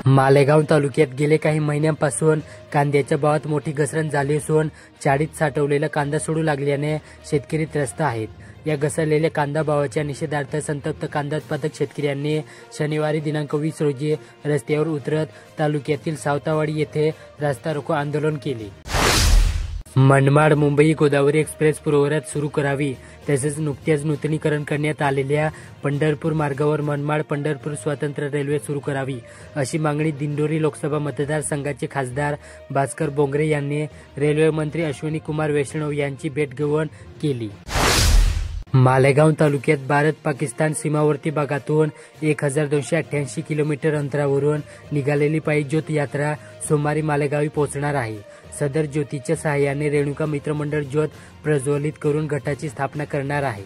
मालेगाव तालुक्यात गेले काही महिन्यांपासून कांद्याच्या भावात मोठी घसरण झाली असून चाळीत साठवलेला कांदा सोडू लागल्याने शेतकरी त्रस्त आहेत। या घसरलेल्या कांदा भावाच्या निषेधार्थ संतप्त कांदा उत्पादक शेतकऱ्यांनी शनिवारी दिनांक 20 रोजी रस्त्यावर उतरत तालुक्यातील सावतावाडी येथे रास्ता रोको आंदोलन केले। मनमाड मुंबई गोदावरी एक्सप्रेस पूर्ववत सुरू करावी, तसेच नुकत्याच नूतनीकरण करण्यात आलेल्या पंढरपूर मार्गावर मनमाड पंढरपूर स्वतंत्र रेल्वे सुरू करावी, अशी मागणी दिंडोरी लोकसभा मतदारसंघाचे खासदार भास्कर बोंगरे यांनी रेल्वे मंत्री अश्विनी कुमार वैष्णव यांची भेट घेऊन केली। मालेगाव तालुक्यात भारत-पाकिस्तान सीमावर्ती भागातून 1288 किलोमीटर अंतरावरून निघालेली पायी ज्योत यात्रा सोमवारी मालेगावी पोहोचणार आहे। सदर ज्योतीच्या सहाय्याने रेणुका मित्रमंडळ ज्योत प्रज्वलित करून घटाची स्थापना करणार आहे।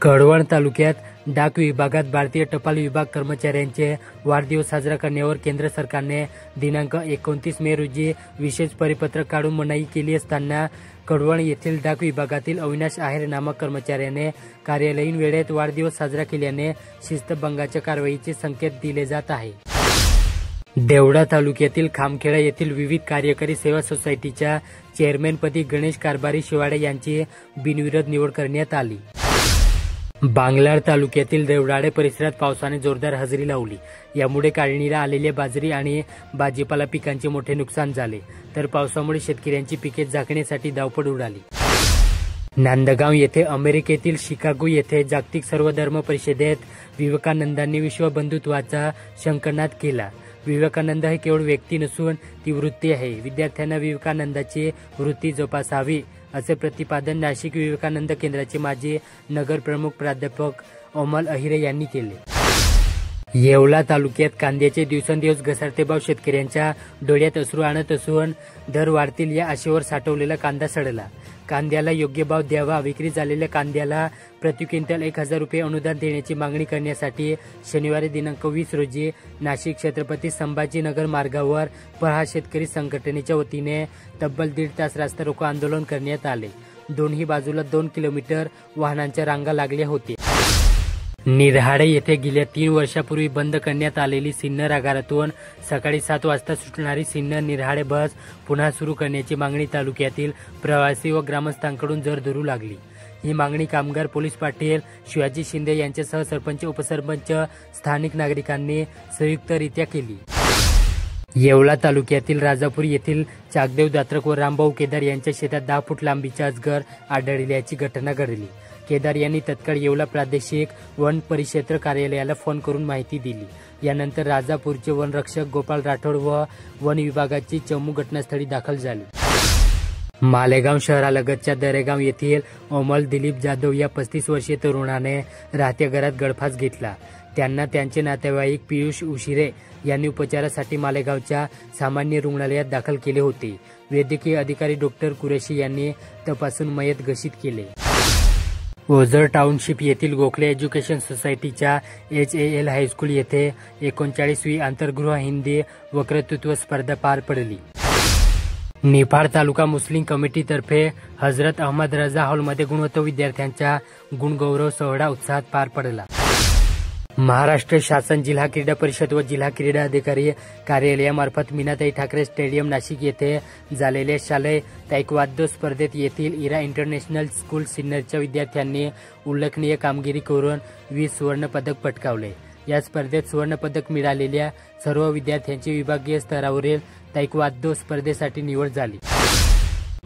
कळवण तालुक्यात डाक विभागात भारतीय टपाल विभाग कर्मचाऱ्यांचे वाढदिवस साजरा करण्यावर केंद्र सरकारने दिनांक 29 मे रोजी विशेष परिपत्रक काढून मनाई केली असताना कळवण येथील डाक विभागातील अविनाश आहेर नामक कर्मचाऱ्याने कार्यालयीन वेळेत वाढदिवस साजरा केल्याने शिस्तभंगाच्या कारवाईचे संकेत दिले जात आहे। देवडा तालुक्यातील खामखेडा येथील विविध कार्यकारी सेवा सोसायटीच्या चेअरमॅनपदी गणेश कारभारी शिवाडे यांची बिनविरोध निवड करण्यात आली। बांगलार तालुक्यातील देवडाळे परिसरात पावसाने जोरदार हजेरी लावली। यामुळे काढणीला आलेल्या बाजरी आणि भाजीपाला पिकांचे मोठे नुकसान झाले, तर पावसामुळे शेतकऱ्यांची पिके झाकण्यासाठी धावपळ उडाली। नांदगाव येथे अमेरिकेतील शिकागो येथे जागतिक सर्वधर्म परिषदेत विवेकानंदांनी विश्व बंधुत्वाचा शंखनाद केला। विवेकानंद हे केवळ व्यक्ती नसून ती वृत्ती आहे। विद्यार्थ्यांना विवेकानंदाची वृत्ती जोपासावी, असे प्रतिपादन नाशिक विवेकानंद केंद्राचे माजी नगर प्रमुख प्राध्यापक अमल अहिरे यांनी केले। येवला तालुक्यात कांद्याचे दिवसेंदिवस घसरते भाव शेतकऱ्यांच्या डोळ्यात अश्रू आणत असून दर वाढतील या आशेवर साठवलेला कांदा सडला। कांद्याला योग्य भाव द्यावा, विक्री झालेल्या कांद्याला प्रति क्विंटल 1000 रुपये अनुदान देण्याची मागणी करण्यासाठी शनिवारी दिनांक 20 रोजी नाशिक छत्रपती संभाजीनगर मार्गावर प्रहार शेतकरी संघटनेच्या वतीने तब्बल 1.5 तास रास्ता रोको आंदोलन करण्यात आले। दोन्ही बाजूला 2 किलोमीटर वाहनांच्या रांगा लागल्या होत्या। निरहाडे येथे गेल्या 3 वर्षापूर्वी बंद करण्यात आलेली सिन्नर आगारातून सकाळी 7 वाजता सुटणारी सिन्नर निरहाडे बस पुन्हा सुरू करण्याची मागणी तालुक्यातील प्रवासी व ग्रामस्थांकडून जोर धरू लागली। ही मागणी कामगार पोलीस पाटील शिवाजी शिंदे यांच्यासह सरपंच, उपसरपंच, स्थानिक नागरिकांनी संयुक्तरित्या केली। येवला तालुक्यातील राजापूर येथील चाकदेव दात्रक व रामभाऊ केदार यांच्या शेतात 10 फूट लांबीचा अजगर आढळल्याची घटना घडली। केदार यांनी तत्काळ येवला प्रादेशिक वन परिक्षेत्र कार्यालयाला फोन करून माहिती दिली। यानंतर राजापूरचे वनरक्षक गोपाळ राठोड व वन विभागाची चमू घटनास्थळी दाखल झाली। मालेगाव शहरालगतच्या दरेगाव येथील अमोल दिलीप जाधव या 35 वर्षीय तरुणाने राहत्या घरात गळफास घेतला। त्यांना त्यांचे नातेवाईक पियुष उशिरे यांनी उपचारासाठी मालेगावच्या सामान्य रुग्णालयात दाखल केले होते। वैद्यकीय अधिकारी डॉक्टर कुरेशी यांनी तपासून मयत घोषित केले। ओझर टाउनशिप येथील गोखले एज्युकेशन सोसायटीच्या HAL हायस्कूल येथे 39वी आंतरगृह हिंदी वक्तृत्व स्पर्धा पार पडली। निफाड तालुका मुस्लिम कमिटीतर्फे हजरत अहमद रजा हॉलमध्ये गुणवंत विद्यार्थ्यांचा गुणगौरव सोहळा उत्साहात पार पडला। महाराष्ट्र शासन जिल्हा क्रीडा परिषद व जिल्हा क्रीडा अधिकारी कार्यालयामार्फत मीनाताई ठाकरे स्टेडियम नाशिक येथे झालेल्या शालेय तायक्वांदो स्पर्धेत येथील इरा इंटरनॅशनल स्कूल सिन्नरच्या विद्यार्थ्यांनी उल्लेखनीय कामगिरी करून 20 सुवर्ण पदक पटकावले। या स्पर्धेत सुवर्ण पदक मिळालेल्या सर्व विद्यार्थ्यांची विभागीय स्तरावरील तायक्वांदो स्पर्धेसाठी निवड झाली।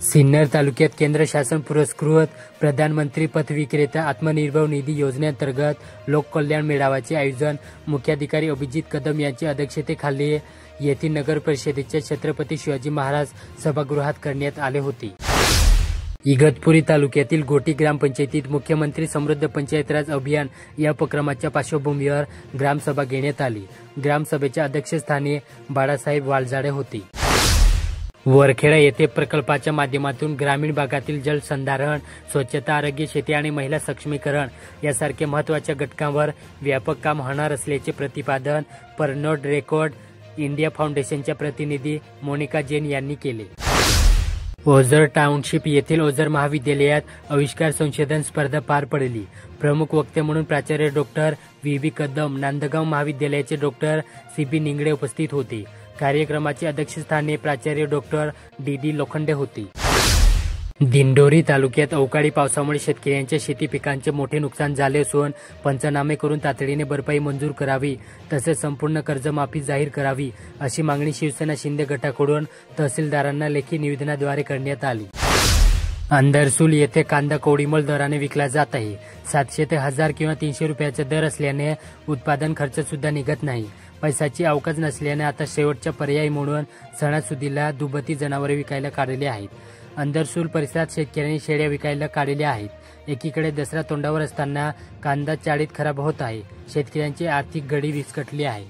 सिन्नर तालुक्यात केंद्र शासन पुरस्कृत प्रधानमंत्री पथ विक्रेता आत्मनिर्भर निधी योजनेअंतर्गत लोककल्याण मेळाव्याचे आयोजन मुख्याधिकारी अभिजित कदम यांच्या अध्यक्षतेखाली येथील नगर परिषदेच्या छत्रपती शिवाजी महाराज सभागृहात करण्यात आले होते। इगतपुरी तालुक्यातील गोटी ग्रामपंचायतीत मुख्यमंत्री समृद्ध पंचायत राज अभियान या उपक्रमाच्या पार्श्वभूमीवर ग्रामसभा घेण्यात आली। ग्रामसभेच्या अध्यक्षस्थानी बाळासाहेब वालझाडे होते। वरखेडा येथे प्रकल्पाच्या माध्यमातून ग्रामीण भागातील जलसंधारण, स्वच्छता, आरोग्य, शेती आणि महिला सक्षमीकरण यासारख्या महत्त्वाच्या घटकांवर व्यापक काम होणार असल्याचे प्रतिपादन परनोड रेकॉर्ड इंडिया फाउंडेशनच्या प्रतिनिधी मोनिका जैन यांनी केले। ओझर टाउनशिप येथील ओझर महाविद्यालयात आविष्कार संशोधन स्पर्धा पार पडली। प्रमुख वक्ते म्हणून प्राचार्य डॉक्टर व्ही कदम, नांदगाव महाविद्यालयाचे डॉक्टर सी निंगडे उपस्थित होते। कार्यक्रमाचे अध्यक्षस्थानी प्राचार्य डॉक्टर डी लोखंडे होते। दिंडोरी तालुक्यात अवकाळी पावसामुळे शेतकऱ्यांच्या शेती पिकांचे मोठे नुकसान झाले असून पंचनामे करून तातडीने भरपाई मंजूर करावी, तसेच संपूर्ण कर्जमाफी जाहीर करावी अशी मागणी शिवसेना शिंदे गटाकडून तहसीलदारांना लेखी निवेदनाद्वारे करण्यात आली। अंदरसूल येथे कांदा कवडीमोल दराने विकला जात आहे। 700 ते 1000 किंवा 300 रुपयाचा दर असल्याने उत्पादन खर्च सुद्धा निघत नाही। पैशाची अवकाश नसल्याने आता शेवटचा पर्याय म्हणून सणासुदीला दुभती जनावरे विकायला काढले आहेत। अंदरसूल परिसरात शेतकऱ्यांनी शेळ्या विकायला काढलेल्या आहेत। एकीकडे दसरा तोंडावर असताना कांदा चाळीत खराब होत आहे। शेतकऱ्यांची आर्थिक घडी विस्कटली आहे।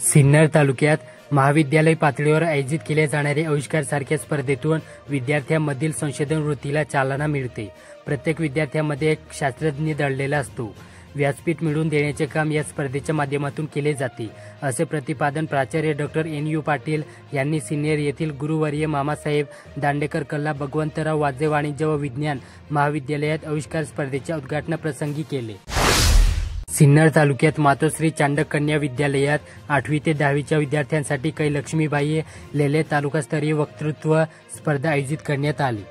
सिन्नर तालुक्यात महाविद्यालय पातळीवर आयोजित केल्या जाणाऱ्या आविष्कार सारख्या स्पर्धेतून विद्यार्थ्यांमधील संशोधन वृत्तीला चालना मिळते। प्रत्येक विद्यार्थ्यामध्ये एक शास्त्रज्ञ दडलेला असतो। व्यासपीठ मिळवून देण्याचे काम या स्पर्धेच्या माध्यमातून केले जाते, असे प्रतिपादन प्राचार्य डॉक्टर NU पाटील यांनी सिन्नर येथील गुरुवर्य मामासाहेब दांडेकर कला भगवंतराव वाजे वाणिज्य व विज्ञान महाविद्यालयात आविष्कार स्पर्धेच्या उद्घाटनाप्रसंगी केले। सिन्नर तालुक्यात मातोश्री चांडक कन्या विद्यालयात 8वी ते 10वीच्या विद्यार्थ्यांसाठी कै लक्ष्मीबाई लेले तालुकास्तरीय वक्तृत्व स्पर्धा आयोजित करण्यात आली।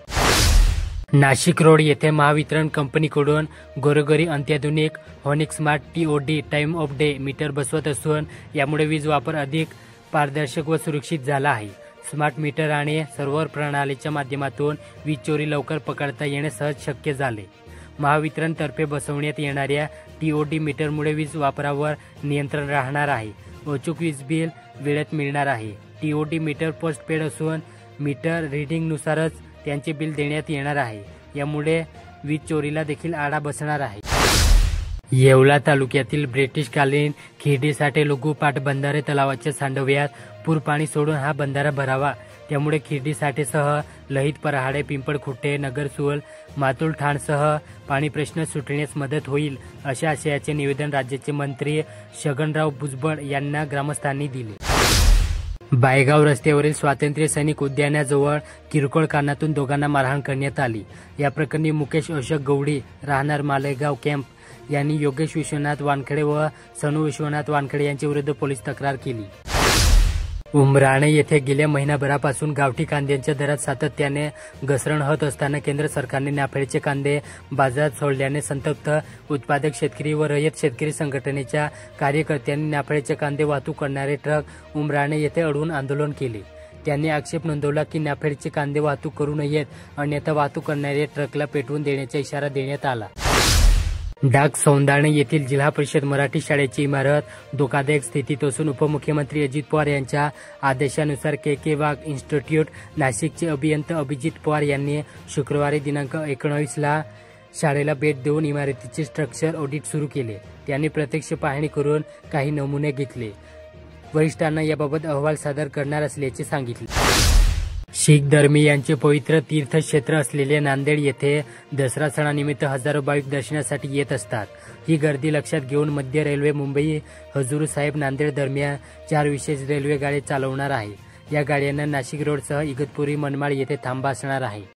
नाशिक रोड येथे महावितरण कंपनीकडून घरोघरी अत्याधुनिक होनिक smart TOD time of day meter बसवत असून यामुळे वीज वापर अधिक पारदर्शक व सुरक्षित झाला आहे। स्मार्ट मीटर आणि सर्व्हर प्रणालीच्या माध्यमातून वीज चोरी लवकर पकडता येणे सहज शक्य झाले। महावितरण तर्फे बसवण्यात येणाऱ्या TOD मीटरमुळे वीज वापरावर नियंत्रण राहणार आहे। अचूक वीज बिल वेळेत मिळणार आहे। TOD मीटर पोस्टपेड असून मीटर रीडिंगनुसारच त्यांचे बिल देण्यात येणार आहे। यामुळे वीज चोरीला देखील आळा बसणार आहे। येवला तालुक्यातील ब्रिटिशकालीन खिरडीसाठी लघु पाटबंधारे तलावाच्या सांडव्यात पूर पाणी सोडून हा बंधारा भरावा। त्यामुळे खिरडीसाठेसह लहित पराहाडे पिंपळखुटे नगरसूल मातुल ठाणसह पाणी प्रश्न सुटण्यास मदत होईल, अशा आशयाचे निवेदन राज्याचे मंत्री छगनराव भुजबळ यांना ग्रामस्थांनी दिले। बायगाव रस्त्यावरील स्वातंत्र्य सैनिक उद्यानाजवळ किरकोळ कारणातून दोघांना मारहाण करण्यात आली। या प्रकरणी मुकेश अशोक गवडी राहणार मालेगाव कॅम्प यांनी योगेश विश्वनाथ वानखेडे व सनू विश्वनाथ वानखेडे यांच्या विरुद्ध पोलीस तक्रार केली। उमराणे येथे गेल्या महिनाभरापासून गावठी कांद्यांच्या दरात सातत्याने घसरण होत असताना केंद्र सरकारने नाफेडचे कांदे बाजारात सोडल्याने संतप्त उत्पादक शेतकरी व रयत शेतकरी संघटनेच्या कार्यकर्त्यांनी नाफेडचे कांदे वाहतूक करणारे ट्रक उमराणे येथे अडवून आंदोलन केले। त्यांनी आक्षेप नोंदवला की नाफेडचे कांदे वाहतूक करू नयेत, अन्यथा वाहतूक करणाऱ्या ट्रकला पेटवून देण्याचा इशारा देण्यात आला। डाक सौंदाणे येथील जिल्हा परिषद मराठी शाळेची इमारत धोकादायक स्थितीत असून उपमुख्यमंत्री अजित पवार यांच्या आदेशानुसार KK वाघ इन्स्टिट्यूट नाशिकचे अभियंता अभिजित पवार यांनी शुक्रवारी दिनांक 19 ला शाळेला भेट देऊन इमारतीचे स्ट्रक्चर ऑडिट सुरू केले। त्यांनी प्रत्यक्ष पाहणी करून काही नमुने घेतले। वरिष्ठांना याबाबत अहवाल सादर करणार असल्याचे सांगितले। शीख धर्मीयांचे पवित्र तीर्थक्षेत्र असलेले नांदेड येथे दसरा सणानिमित्त हजारो भाविक दर्शनासाठी येत असतात। ही गर्दी लक्षात घेऊन मध्य रेल्वे मुंबई हजूर साहेब नांदेड दरम्यान 4 विशेष रेल्वे गाड्या चालवणार आहे। या गाड्यांना नाशिक रोडसह इगतपुरी मनमाड येथे थांबा असणार आहे।